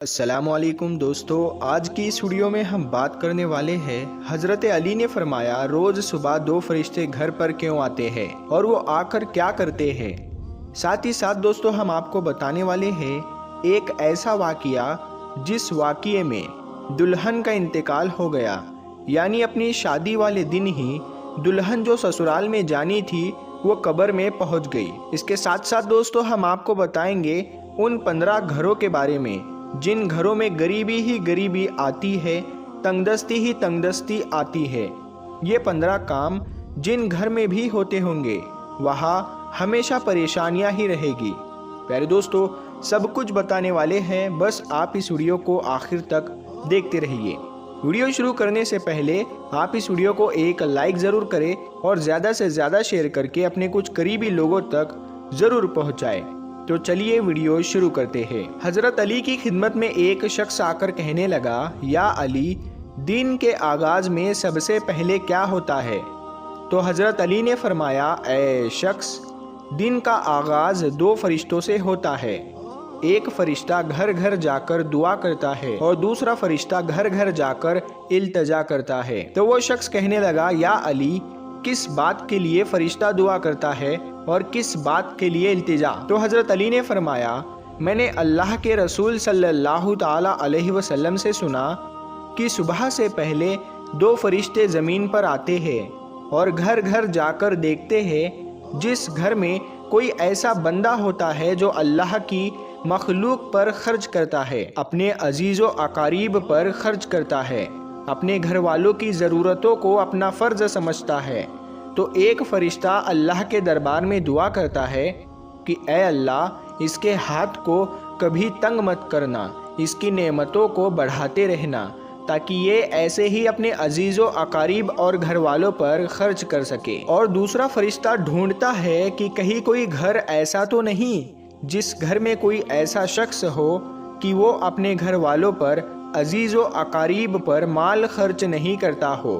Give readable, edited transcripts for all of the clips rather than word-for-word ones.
السلام علیکم دوستو، آج کی اس ویڈیو میں ہم بات کرنے والے ہیں حضرت علی نے فرمایا روز صبح 2 فرشتے گھر پر کیوں آتے ہیں اور وہ آ کر کیا کرتے ہیں۔ ساتھ ہی ساتھ دوستو ہم آپ کو بتانے والے ہیں ایک ایسا واقعہ جس واقعے میں دلہن کا انتقال ہو گیا، یعنی اپنی شادی والے دن ہی دلہن جو سسرال میں جانی تھی وہ قبر میں پہنچ گئی۔ اس کے ساتھ ساتھ دوستو ہم آپ کو بتائیں گے ان 15 گھروں کے بارے میں جن گھروں میں غریبی ہی غریبی آتی ہے، تنگ دستی ہی تنگ دستی آتی ہے۔ یہ 15 کام جن گھر میں بھی ہوتے ہوں گے وہاں ہمیشہ پریشانیاں ہی رہے گی۔ پیارے دوستو سب کچھ بتانے والے ہیں، بس آپ اس ویڈیو کو آخر تک دیکھتے رہیے۔ ویڈیو شروع کرنے سے پہلے آپ اس ویڈیو کو ایک لائک ضرور کریں اور زیادہ سے زیادہ شیئر کر کے اپنے کچھ قریبی لوگوں تک ضرور پہنچائیں۔ تو چلیے ویڈیو شروع کرتے ہیں۔ حضرت علی کی خدمت میں ایک شخص آ کر کہنے لگا، یا علی، دن کے آغاز میں سب سے پہلے کیا ہوتا ہے؟ تو حضرت علی نے فرمایا، اے شخص، دن کا آغاز 2 فرشتوں سے ہوتا ہے۔ ایک فرشتہ گھر گھر جا کر دعا کرتا ہے اور دوسرا فرشتہ گھر گھر جا کر التجا کرتا ہے۔ تو وہ شخص کہنے لگا، یا علی، کس بات کے لیے فرشتہ دعا کرتا ہے اور کس بات کے لیے التجا؟ تو حضرت علی نے فرمایا، میں نے اللہ کے رسول صلی اللہ تعالی علیہ وسلم سے سنا کہ صبح سے پہلے 2 فرشتے زمین پر آتے ہیں اور گھر گھر جا کر دیکھتے ہیں جس گھر میں کوئی ایسا بندہ ہوتا ہے جو اللہ کی مخلوق پر خرچ کرتا ہے، اپنے عزیز و اقارب پر خرچ کرتا ہے، اپنے گھر والوں کی ضرورتوں کو اپنا فرض سمجھتا ہے، تو ایک فرشتہ اللہ کے دربار میں دعا کرتا ہے کہ اے اللہ، اس کے ہاتھ کو کبھی تنگ مت کرنا، اس کی نعمتوں کو بڑھاتے رہنا تاکہ یہ ایسے ہی اپنے عزیز و اقارب اور گھر والوں پر خرچ کر سکے۔ اور دوسرا فرشتہ ڈھونڈتا ہے کہ کہیں کوئی گھر ایسا تو نہیں جس گھر میں کوئی ایسا شخص ہو کہ وہ اپنے گھر والوں پر، عزیز و اقارب پر مال خرچ نہیں کرتا ہو،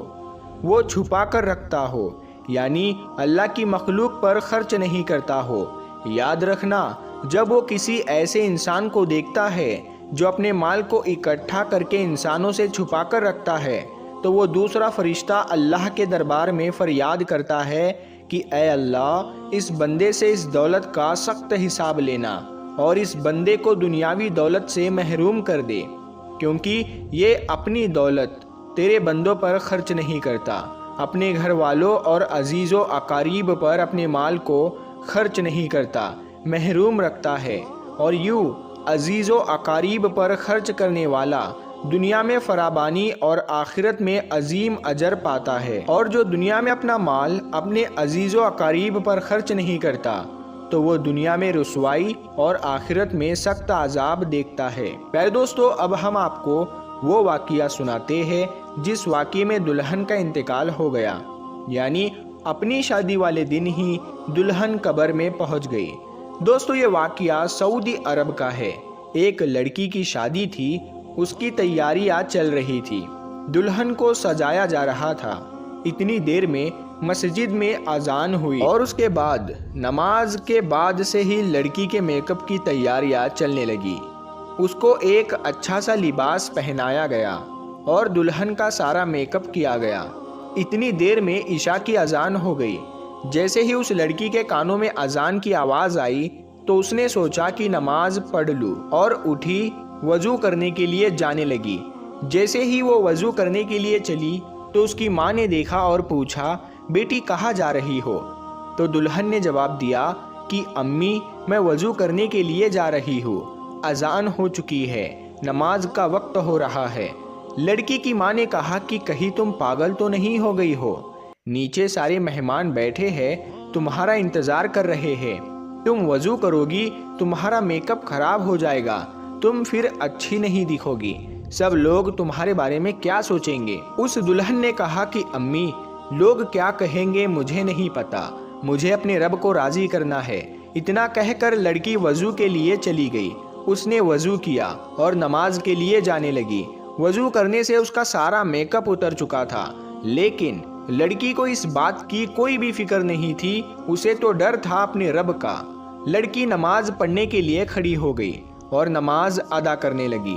وہ چھپا کر رکھتا ہو، یعنی اللہ کی مخلوق پر خرچ نہیں کرتا ہو۔ یاد رکھنا، جب وہ کسی ایسے انسان کو دیکھتا ہے جو اپنے مال کو اکٹھا کر کے انسانوں سے چھپا کر رکھتا ہے تو وہ دوسرا فرشتہ اللہ کے دربار میں فریاد کرتا ہے کہ اے اللہ، اس بندے سے اس دولت کا سخت حساب لینا اور اس بندے کو دنیاوی دولت سے محروم کر دے، کیونکہ یہ اپنی دولت تیرے بندوں پر خرچ نہیں کرتا، اپنے گھر والوں اور عزیز و اقارب پر اپنے مال کو خرچ نہیں کرتا، محروم رکھتا ہے، اور یوں عزیز و اقارب پر خرچ کرنے والا دنیا میں فراوانی اور آخرت میں عظیم اجر پاتا ہے، اور جو دنیا میں اپنا مال اپنے عزیز و اقارب پر خرچ نہیں کرتا تو وہ دنیا میں رسوائی اور آخرت میں سخت عذاب دیکھتا ہے۔ پیارے دوستو اب ہم آپ کو وہ واقعہ سناتے ہیں جس واقعے میں دلہن کا انتقال ہو گیا، یعنی اپنی شادی والے دن ہی دلہن قبر میں پہنچ گئی۔ دوستو یہ واقعہ سعودی عرب کا ہے۔ ایک لڑکی کی شادی تھی، اس کی تیاریاں چل رہی تھی، دلہن کو سجایا جا رہا تھا۔ اتنی دیر میں مسجد میں اذان ہوئی اور اس کے بعد نماز کے بعد سے ہی لڑکی کے میک اپ کی تیاریاں چلنے لگی۔ اس کو ایک اچھا سا لباس پہنایا گیا اور دلہن کا سارا میک اپ کیا گیا۔ اتنی دیر میں عشاء کی اذان ہو گئی۔ جیسے ہی اس لڑکی کے کانوں میں اذان کی آواز آئی تو اس نے سوچا کہ نماز پڑھ لوں، اور اٹھی وضو کرنے کے لیے جانے لگی۔ جیسے ہی وہ وضو کرنے کے لیے چلی تو اس کی ماں نے دیکھا اور پوچھا، بیٹی کہاں جا رہی ہو؟ تو دلہن نے جواب دیا کہ امی، میں وضو کرنے کے لیے جا رہی ہوں، اذان ہو چکی ہے، نماز کا وقت ہو رہا ہے۔ لڑکی کی ماں نے کہا کہ کہیں تم پاگل تو نہیں ہو گئی ہو؟ نیچے سارے مہمان بیٹھے ہیں، تمہارا انتظار کر رہے ہیں، تم وضو کرو گی تمہارا میک اپ خراب ہو جائے گا، تم پھر اچھی نہیں دکھو گی، سب لوگ تمہارے بارے میں کیا سوچیں گے؟ اس دلہن نے کہا کہ امی، لوگ کیا کہیں گے مجھے نہیں پتا، مجھے اپنے رب کو راضی کرنا ہے۔ اتنا کہہ کر لڑکی وضو کے لیے چلی گئی۔ اس نے وضو کیا اور نماز کے لیے جانے لگی۔ وضو کرنے سے اس کا سارا میک اپ اتر چکا تھا، لیکن لڑکی کو اس بات کی کوئی بھی فکر نہیں تھی، اسے تو ڈر تھا اپنے رب کا۔ لڑکی نماز پڑھنے کے لیے کھڑی ہو گئی اور نماز ادا کرنے لگی۔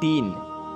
3,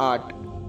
8,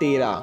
13,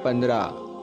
15,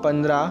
15